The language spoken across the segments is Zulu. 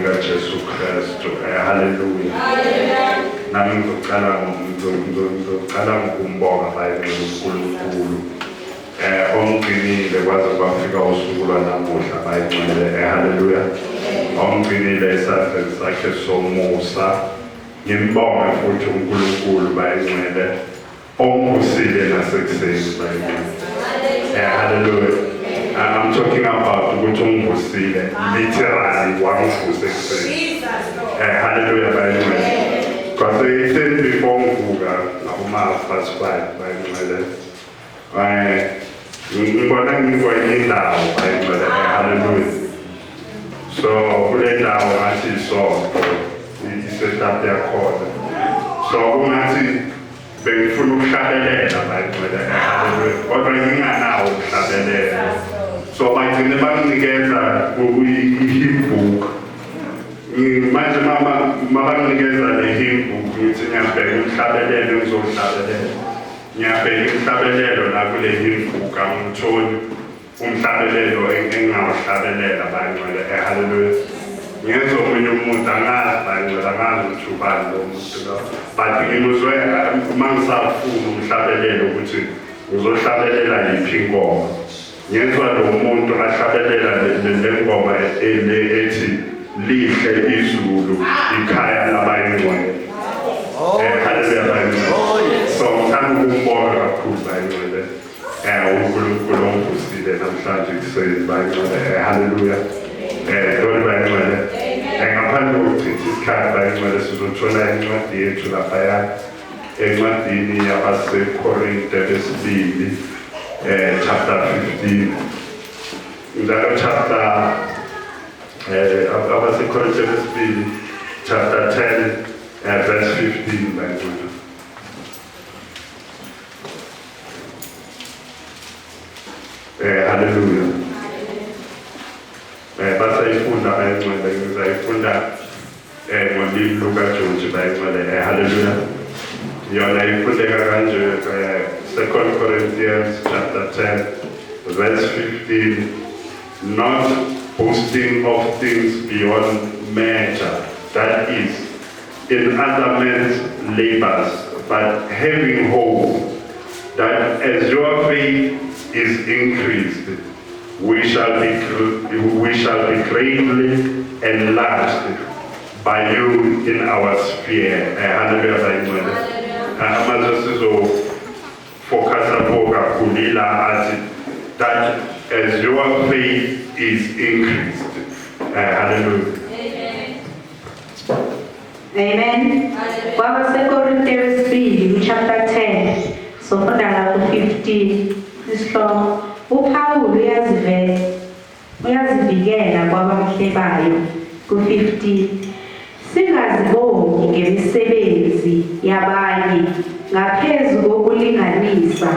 Jesu Kristu. Hallelujah. Nami ngizoqala ngokumbonga uNkulunkulu ongcinile kwaze kwafika usuku lwanamuhla bayingcwele. Hallelujah. Ongcinile esandleni sakhe somusa. Ngimbonge futhi uNkulunkulu bayingcwele ongusile nasekuseni bayingcwele. Hallelujah. I'm talking about ukuthi ungusile literally wanguvusa ekuseni. Hallelujah bayingcwele. Because they said before ngivuka ngama-5:30 bayingcwele. Ngibona ngikwenye indawo bayingcwele. Hallelujah. So kule ndawo ngathi isonto isetup yakhona. So kungathi bengifuna ukuhlabelela bayingcwele. Hallelujah. Kodwa nginganawo ukuhlabelela. So bagcine banginikeza i-hymn book. Manje mama banginikeza le-hymn book ngithi ngiyabheka umhlabelelo engizohlabelela. Ngiyabheka umhlabelelo la kule hymn book angitholi umhlabelelo engingawuhlabelela bayingcwele. Hallelujah. Ngenza omunye umuntu angazi bayingcwele, angazi ukuthi ubani lo muntu lo. But ngimuzwe uma ngisafuna umhlabelelo ukuthi uzohlabelela yiphi ingoma. Ngezwa lo muntu ahlabelela le ngoma ethi lihle izulu ikhaya labayingcwele. Hallelujah bayingcwele. So ngithanda ukumbonga kakhulu bayingcwele. uNkulunkulu ongusile namhlanje kuseni bayingcwele. Hallelujah. Lord bayingcwele. Ngaphandle kokuchitha isikhathi bayingcwele sizothola incwadi yethu laphaya encwadini yabaseKorinte lesibili. Chapter 15. In that chapter, chapter 10, verse 15. Hallelujah. Basayifunda bayingcwele, ngizayifunda ngolimi lukaJoji bayingcwele. Hallelujah. Yona ifundeka kanje 2 Corinthians chapter 10 verse 15. Not boasting of things beyond measure, that is, in other men's labors, but having hope that as your faith is increased, we shall be greatly enlarged by you in our sphere. Hallelujah. Focus upon that as your faith is increased. Hallelujah. Amen. Corinthians chapter 10, so for 15. Ishloko uPaul uyazivikela kwabamhlebayo ku-15. Singazibongi ngemisebenzi yabanye ngaphezu kokulinganisa,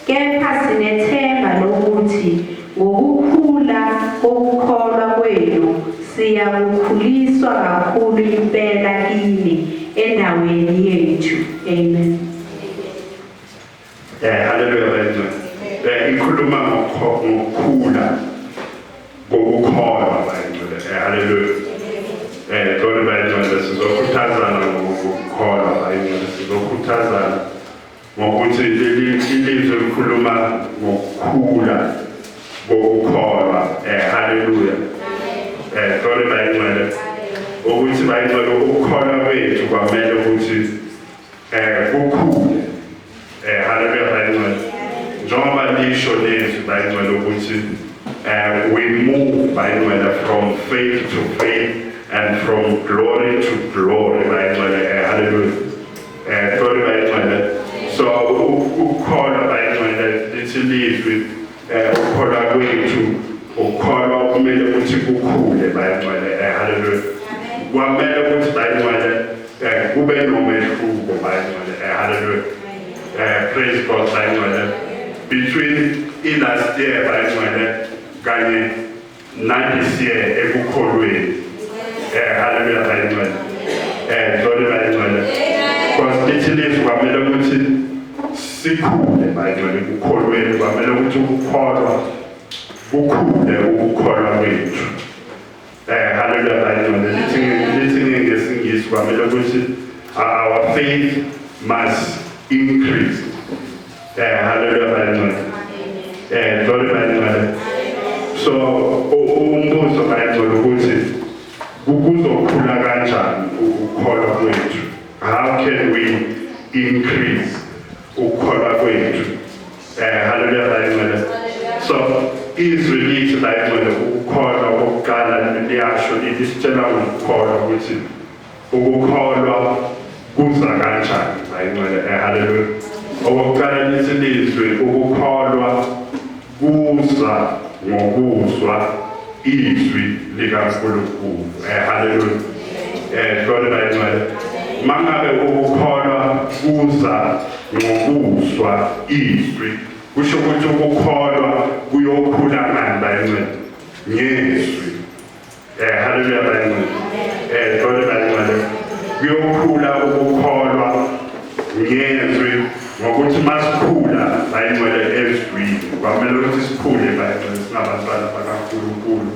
kepha sinethemba lokuthi ngokukhula kokukholwa kwenu siyakukhuliswa kakhulu impela kini endaweni yethu. Amen. Hallelujah. Ikhuluma ngokukhula kokukholwa bayingcwele. Hallelujah. Lord bayingcwele sizokhuthazana ngokukholwa bayingcwele, sizokhuthazana ngokuthi ilizwe likhuluma ngokukhula kokukholwa. Hallelujah. Lord bayingcwele ukuthi bayingcwele ukukholwa kwethu kwamele ukuthi kukhule. Hallelujah bayingcwele. Njengoba lisho lezi bayingcwele ukuthi we move bayingcwele from faith to faith and from glory to glory. Hallelujah. Glory bayingcwele. So ukukholwa bayingcwele lithi lizwi ukukholwa kwethu ukukholwa kumele ukuthi kukhule bayingcwele. Hallelujah. Kwamele ukuthi bayingcwele kube nomehluko bayingcwele. Hallelujah. Praise God bayingcwele. Between last year bayingcwele kanye this year ekukholweni. Hallelujah bayingcwele. Glory bayingcwele. Because lithi lizwi kwamele ukuthi sikhule bayingcwele ukukholweni, kwamele ukuthi ukukholwa kukhule ukukholwa kwethu. Hallelujah, bayingcwele. Lithi ngesingisi kwamele ukuthi our faith must increase. Hallelujah, bayingcwele. Glory bayingcwele. So umbuzo bayingcwele ukuthi kuzokhula kanjani ukukholwa kwethu? How can we increase ukukholwa kwethu? Hallelujah, bayingcwele. So izwi lithi bayingcwele ukukholwa kokuqala liyasho lisitshela ngokukholwa ukuthi ukukholwa kuza kanjani bayingcwele. Hallelujah. Okokuqala lithi lizwi ukukholwa kuza ngokuzwa izwi likaNkulunkulu. Hallelujah. Glory bayingcwele. Mangabe ukukholwa kuza ngokuzwa izwi, kusho ukuthi ukukholwa kuyokhula ngani bayingcwele? Ngezwi. Hallelujah bayingcwele. Glory bayingcwele. Kuyokhula ukukholwa ngezwi ngokuthi masikhula bayingcwele ezwini. Kwamele ukuthi sikhule bayingcwele singabantwana bakaNkulunkulu.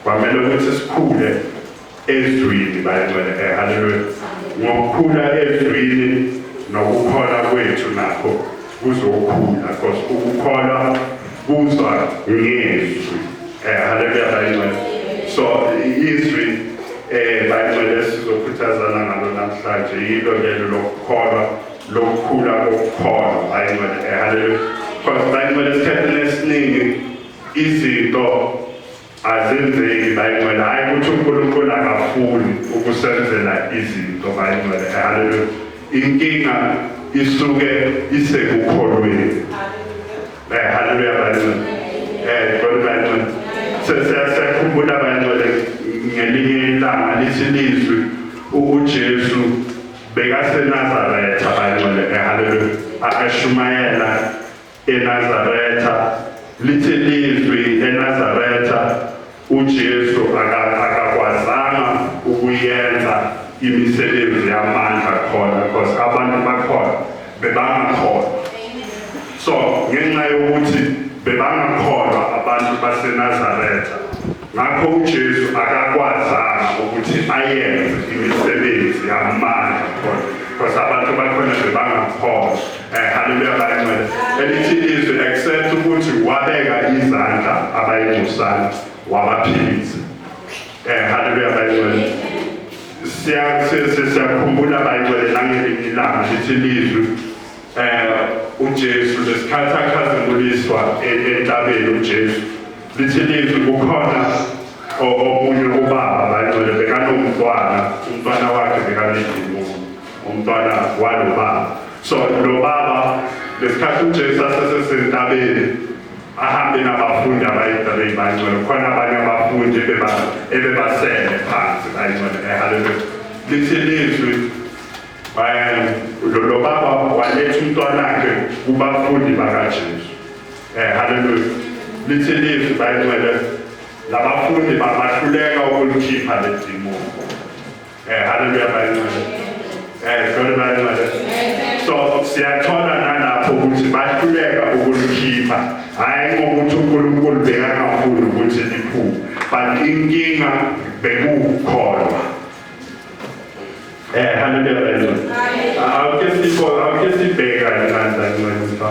Kwamele ukuthi sikhule ezwini bayingcwele. Hallelujah. Ngokukhula ezwini nokukholwa kwethu nakho kuzokhula because ukukholwa kuzwa ngezwi. Hallelujah bayingcwele. So izwi bayingcwele sizokhuthazana ngalo namhlanje yilo lelo lokukholwa lokukhula kokukholwa bayingcwele. Hallelujah. Because bayingcwele isikhathini esiningi izinto azenzeki bayingcwele, hayi ukuthi uNkulunkulu akafuni ukusenzela izinto bayingcwele. Hallelujah. Inkinga isuke isekukholweni. Hallelujah bayingcwele. Glory bayingcwele. Sesiyakhumbula bayingcwele ngelinye ilanga lithi lizwi uJesu bekaseNazaretha bayingcwele. Hallelujah. Ashumayela eNazaretha. Lithi lizwi eNazaretha uJesu akakwazanga ukuyenza imisebenzi yamandla khona because abantu bakhona bebangakholwa. So ngenxa yokuthi bebangakholwa abantu baseNazaretha, ngakho uJesu akakwazanga ukuthi ayenze imisebenzi yamandla khona because abantu bakhona bebangakholwa. Hallelujah bayingcwele. Elithi izwi except ukuthi wabeka izandla abayingcosana wabaphilisa. Hallelujah bayingcwele. Siyakhumbula bayingcwele nangelinye ilanga lithi lizwi uJesu lesikhathi akhazimuliswa entabeni uJesu. Lithi lizwi kukhona omunye ubaba bayingcwele bekanomntwana, umntwana wakhe bekanedimoni, umntwana walobaba. So lo baba lesikhathi uJesu asesentabeni ahambe nabafundi abayithabeni bayingcwele, khona abanye abafundi ebebasele phansi bayingcwele. Hallelujah. Lithi lizwi lo baba waletha umntwana wakhe kubafundi bakaJesu. Hallelujah. Lithi lizwi bayingcwele labafundi bahluleka ukulikhipha le demon. Hallelujah bayingcwele. Glory bayingcwele. So siyathola nalapho ukuthi bahluleka ukulikhipha, hayi ngokuthi uNkulunkulu bekangafuni ukuthi liphume, but inkinga bekukholwa. Hallelujah bayingcwele. Awuke sibheka ngandla ngicela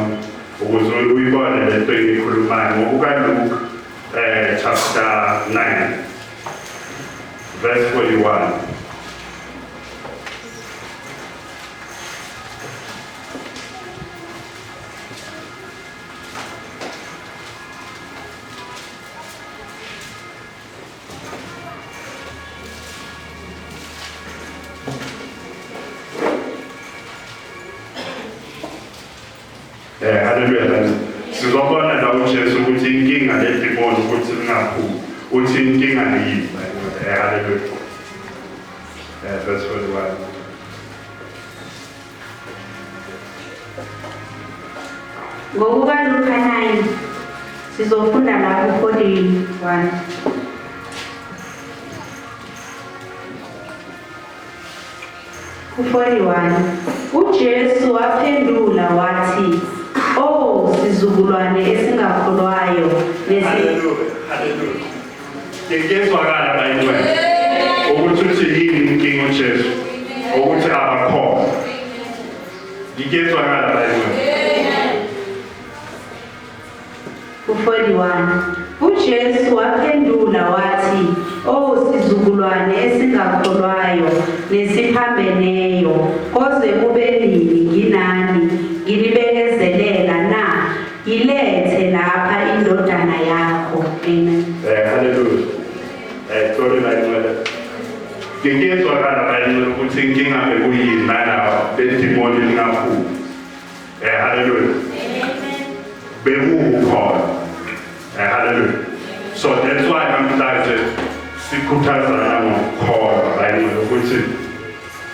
ukuze uyibone lento engikhulumayo ngokukaLuke chapter 9 verse 41. Hallelujah. Sizobona la uJesu ukuthi inkinga ledemoni ukuthi lingaphumi, uthi inkinga yini. Hallelujah. Verse 41. NgokukaLuka 9 sizofunda lapho 41. Ku-41 uJesu waphendula wathi, "Oh sizukulwane esingakholwayo Hallelujah. ngiyezwakala bayinwele ukuthi uthi yini inkinga uJesu ukuthi abakhona ngiyezwakala bayinwele. U-41 uJesu waphendula wathi, sizukulwane esingakholwayo nesiphambeneyo, koze kube nini nginani ngilibekezelela na? Ilethe lapha indodana yakho. Amen. Hallelujah. Glory bayinwele. Ngiyezwakala bayinwele ukuthi inkinga bekuyini nalaba bedimoni lingakhulu. Hallelujah. Bekukhona. Hallelujah. So that's why namhlanje sikhuthazana ngokukholwa bayinwele ukuthi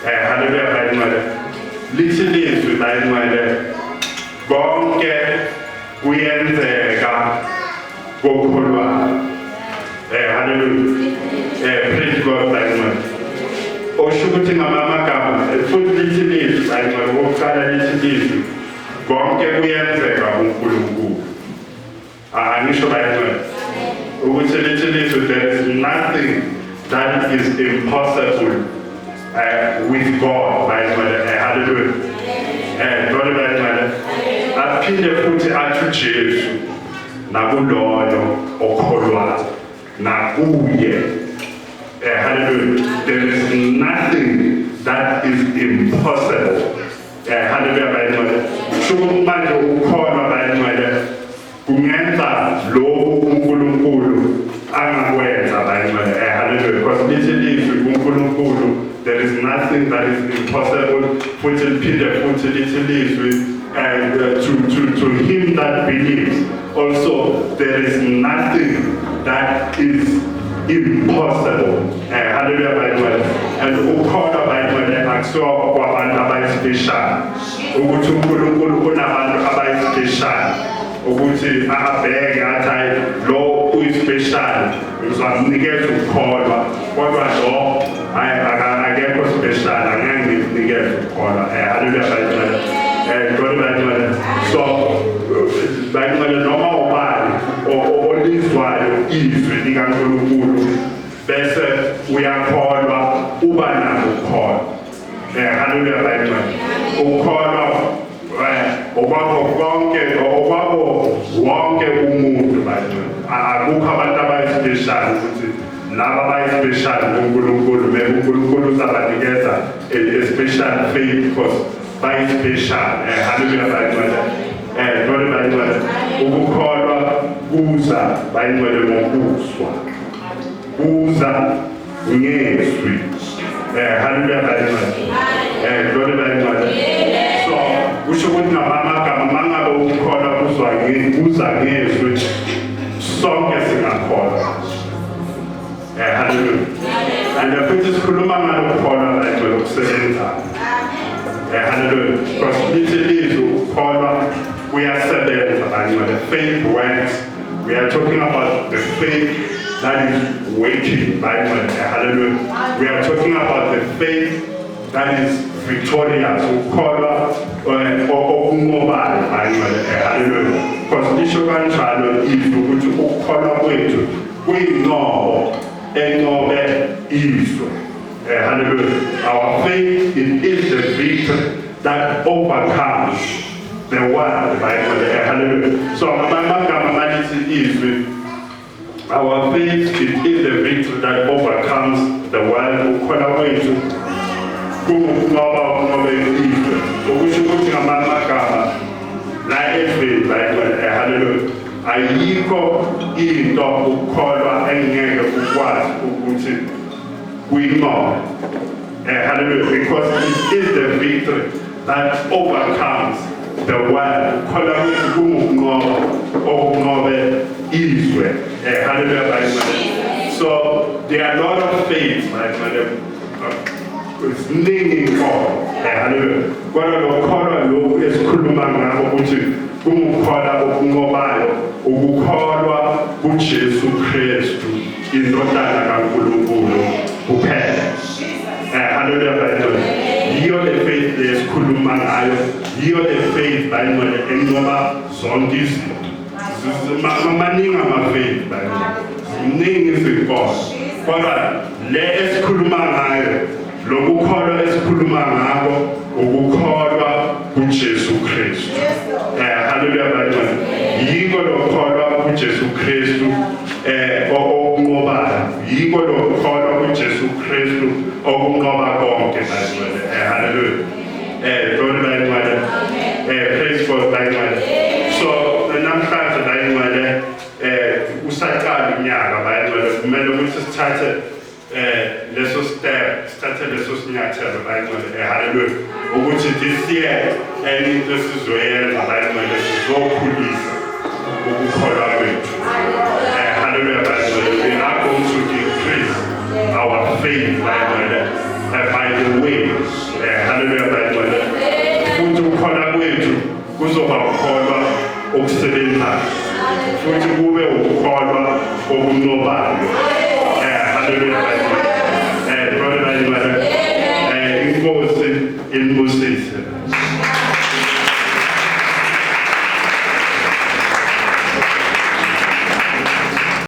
hallelujah bayinwele lithi lizwi bayinwele konke kuyenzeka ngokukholwayo. Hallelujah. Praise God bayinwele. Osho ukuthi ngamagama futhi lithi lizwi bayinwele ngokuqala lithi lizwi konke kuyenzeka kuNkulunkulu. Angisho bayinwele ukuthi lithi lizwi there is nothing that is impossible with God bayinwele. Hallelujah. Glory bayinwele. Aphinde futhi athi uJesu nakuloyo okholwayo nakuye. Hallelujah. There is nothing that is impossible. Hallelujah bayinwele. Shukuthi manje ukholwa bayinwele kungenza lokhu uNkulunkulu angakwenza bayinwele. Hallelujah. Because lithi uNkulunkulu there is nothing that is impossible. Futhi liphinde futhi lithi lizwi to him that believes also there is nothing that is impossible. Hallelujah bayinwele. And ukholwa bayinwele akusiwa kwabantu abayisipeshali ukuthi uNkulunkulu unabantu abayisipeshali ukuthi abheke athi lo uyispecial uzamnikeza ukukholwa kodwa lo akekho special angeke nginikeze ukukholwa. Hallelujah bayinwele. Glory bayinwele. So bayinwele noma ubani olizwayo izwi likaNkulunkulu bese uyakholwa uba nako ukukholwa. Hallelujah bayinwele. Ukukholwa okwabo wonke umuntu bayinwele. Akukho abantu abayisipeshali ukuthi laba abayisipeshali kuNkulunkulu uNkulunkulu uzabanikeza a special faith because bayispeshali. Hallelujah bayinwele. Glory bayinwele. Ukukholwa kuza bayinwele ngokuzwa kuza ngezwi. Hallelujah bayinwele. Glory bayinwele. So kusho ukuthi ngamagama mangabe ukukholwa kuza ngezwi sonke singakholwa. Hallelujah. And futhi sikhuluma ngalokukholwa bayinwele ukusebenzayo. Hallelujah. Because lithi ukukholwa kuyasebenza bayinwele. Faith works. We are talking about the faith that is waiting bayinwele. Hallelujah. We are talking about the faith that is victorious. Ukukholwa okunqobayo bayinwele. Hallelujah. Because lisho kanjalo izwi ukuthi ukukholwa kwethu kuyinqobo enqobe izwi. Hallelujah. Our faith is the victory that overcomes the world. Hallelujah. So amagama malithi izwi, our faith is the victory that overcomes the world. Ukukholwa kwethu kunqoba izwi. Okusho ukuthi ngamagama la evil hallelujah. Ayikho into ukukholwa engeke ukwazi ukuthi kuyinqobe. Hallelujah. Because it is the victory that overcomes the world. Ukukholwa kwethu kungunqoba okunqobe izwe. Hallelujah. So there are a lot of faiths ziningi inkomo. Hallelujah. Kodwa lokukholwa lokhu esikhuluma ngakho ukuthi kungukholwa okunqobayo ukukholwa kuJesu Kristu indodana kaNkulunkulu kuphela. Hallelujah. Yiyo le faith esikhuluma ngayo, yiyo le faith bayinwele enqoba zonke izinto. Maningi ama-faith bayinwele. Mningi izikolo. Kodwa le esikhuluma ngayo, lokukholwa esikhuluma ngako, ukukholwa kuJesu Kristu. Hallelujah bantwana. Yiko lokukholwa kuJesu Kristu okunqobayo. Yiko lokukholwa kuJesu Kristu okunqoba konke bantwana. Hallelujah. Glory bantwana. Praise God bantwana. So namhlanje bantwana usaqala unyaka bantwana kumele ukuthi sithathe leso step, sithathe leso sinyathelo bantwana. Hallelujah. Ukuthi this year into esizoyenza bantwana sizokhulisa ukukholwa kwethu. Hallelujah bantwana. We are going to increase our faith by the way. Hallelujah bantwana. Futhi ukukholwa kwethu kuzoba ukukholwa okusebenzayo. Futhi kube ukukholwa okunqobayo. Hallelujah bantwana. Brother bantwana. Inkosi inibusise.